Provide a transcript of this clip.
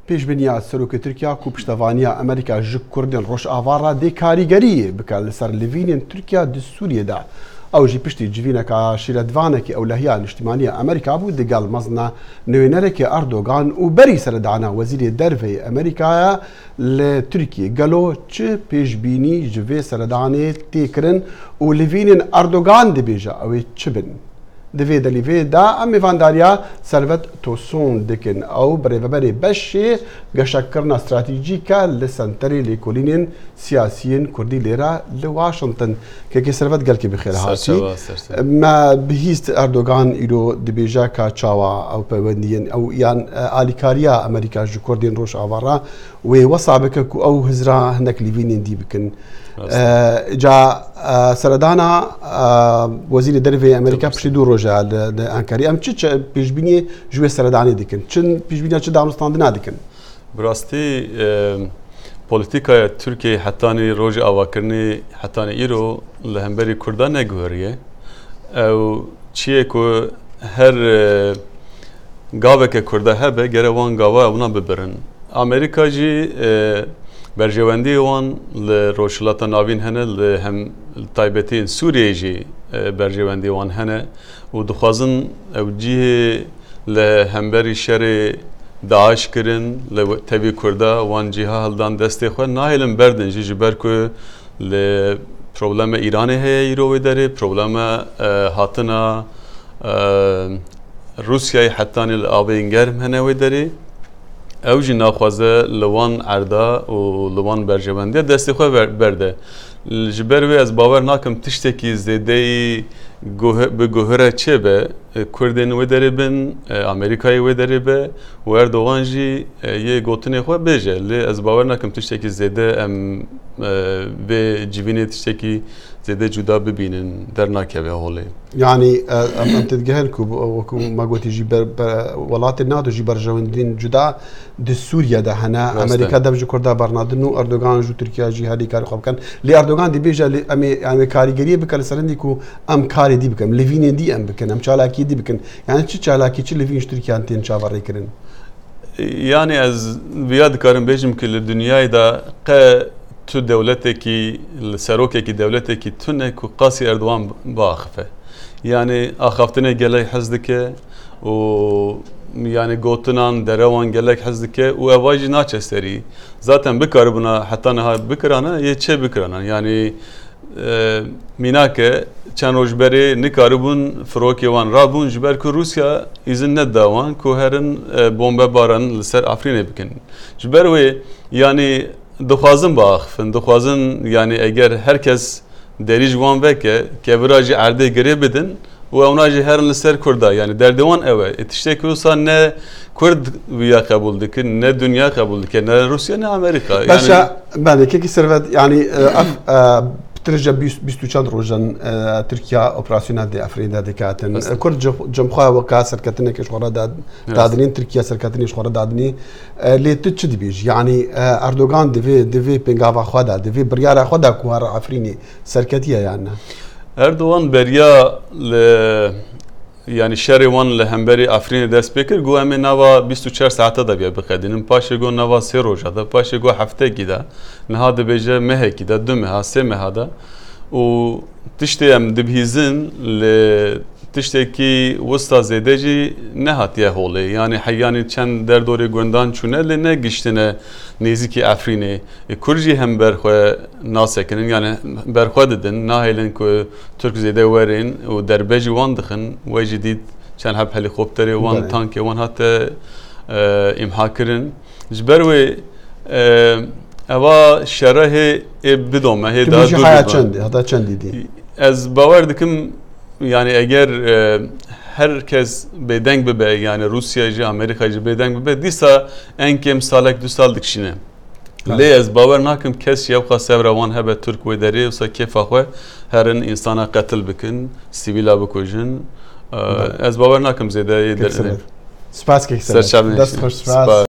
پێشبینیا سەرۆکی تورکیا و پشتەوانیە ئەمریکا ji Kurdên Rojavara dê karîgeriyê bike li ser livînên Tirkiya di Sûriyê de. Ew jî piştî civîneka şîretvanekî ewlehiya niştimaniya Amerîka bû digel mezna nûênerekê Erdogan û berî seredana Wezîrê Derveyê Amerîkaya li Tirkiyê gelo çi pêşbînî ji vê seredanê tê kirin û livînên Erdogan dibêje ew ê çi bin. Divê delîvê de em mêvandariya Servet Tosun dikin ew birêveberê beşê geşekirina stratejîk e li senterê lêkolînên siyasiyên Kurdî lêre li Washington. Kekê Servet gelkê bi xêr hatî. Me bihîst Erdogan îro dibêje ka çawa ew peywendiyên ew yan alîkariya Amerîka ji Kurdên Rojavara wê wesa bike ku ew hizra hinek livînên dî bikin. جا سردانا وزیر دروی امریکا پشتی دو روزه انکاری ام چی پیشبینی جوی سردانی دیکن چن پیشبینی چه دانستاندنا دیکن براستی پلیتیکای ترکیه حتانی روز آواکرنی حتانی ایرو لهمبری کردان نگوریه او چیه که هر گاوه که کرده هبه گره وان گاوه اونا ببرن امریکا جی برجواندی وان لروشلاتا ناوین هنه لهم تایبتین سوریه جی برجواندی وان هنه و دخوازن او جیه لهمبری شر داعش کرن لتوی کرده وان جیها هلدان دسته خواه ناهلن بردن جی جبر که لپروبلم ایرانی هیا ایروی داره پروبلم هاتنا روسیای حتانی لآبین گرم هنه وی داره او جی ناخوازه لوان عردا و لوان برجوانده دستی خواه برده جبر وی از باور ناکم تشتکی زیده به گوهره چه به کردین وی داره بین امریکایی وی داره به و اردوغان جی یه گوتنی خواه بیجه لی از باور ناکم تشتکی زیده ام به جیوینی تشتکی زیده جدا ببینن در ناکه هولی يعني ام تتجاهل كو ما قلت يجي ولات الناتو يجي برجواندين جدا دي سوريا ده هنا امريكا ده بيجي كردا برنادنو اردوغان جو تركيا جي هادي كاري خب كان لي اردوغان دي بيجا يعني كاريغري بكل سرندي كو ام كاري دي بكم ليفين دي ام بكن ام چالاكي دي بكن يعني چي چالاكي چي ليفين تركيا انتين چاوري كرن يعني از بياد كارم بيجم كل الدنيا ده تو دولتكي السروكي دولتكي تنك قاسي اردوغان باخفه يعني اخافتني قالي حزدك و يعني قوتنان دروان قالك حزدك واواجي ناچستري ذاتا بكربنا حتى انا بكرانا يچه بكرانا يعني ميناك چن روجبري نكاربون فروكي وان رابون جبر كو روسيا اذن نداوان كو هرن بومبا بارن لسر افرين بكن جبر وي يعني دخوازن باخفن دخوازن يعني اگر herkes دریج وان وکه که براجی عرضه گری بدن و اوناجی هرن لسر کرده یعنی در دوان اوه اتشته که اوسا نه کرد ویا قبول دکن نه دنیا قبول دکن نه روسیه نه امریکا باشا بله که سرفت یعنی ترجع بیستو چند روزن ترکیه اپراسیونات دی افریدا دکاتن کرد جمخواه وکا سرکتنه که شخورا دادنین ترکیه سرکتنی شخورا دادنی لیت چه دی بیج یعنی اردوغان دوی پنگاوا خوادا دوی بریارا خوادا کوهر افرینی سرکتیه یعنی اردوغان بریا يعني شهر وان لهمبري افرين دست بكر جو امي نوا 24 ساعه دا بيا بقدين باش جو نوا سي روجا دا باش جو هفته كده نهاد بيجا مه كده دمه سه مه هذا و تشتي ام دبهيزن ل تشتكي وسط زيدجي نهات يا هولي يعني حياني چند در دوري گوندان چونه لنه گشتنه نيزيكي افريني كرجي هم برخو ناسكن يعني برخو ددن ناهيلن كو ترك زيده ورين و دربجي وان دخن وجديد كان هب هليكوبتري وان تانكي وان حتى امحاكرن جبروي اوا شره بدومه هي دا هذا چند دي از باور دكم يعني اگر herkes bedeng bebe yani Rusyacı, Amerikacı bedeng bebe disa en kem salak du sal dikşine. Lez baver nakim kes yevqa sevravan hebe Türk ve deri usa kefa xwe herin insana qetil bikin, sivila bikujin. Ez baver nakim zede Spas kek. Dest hoş spas.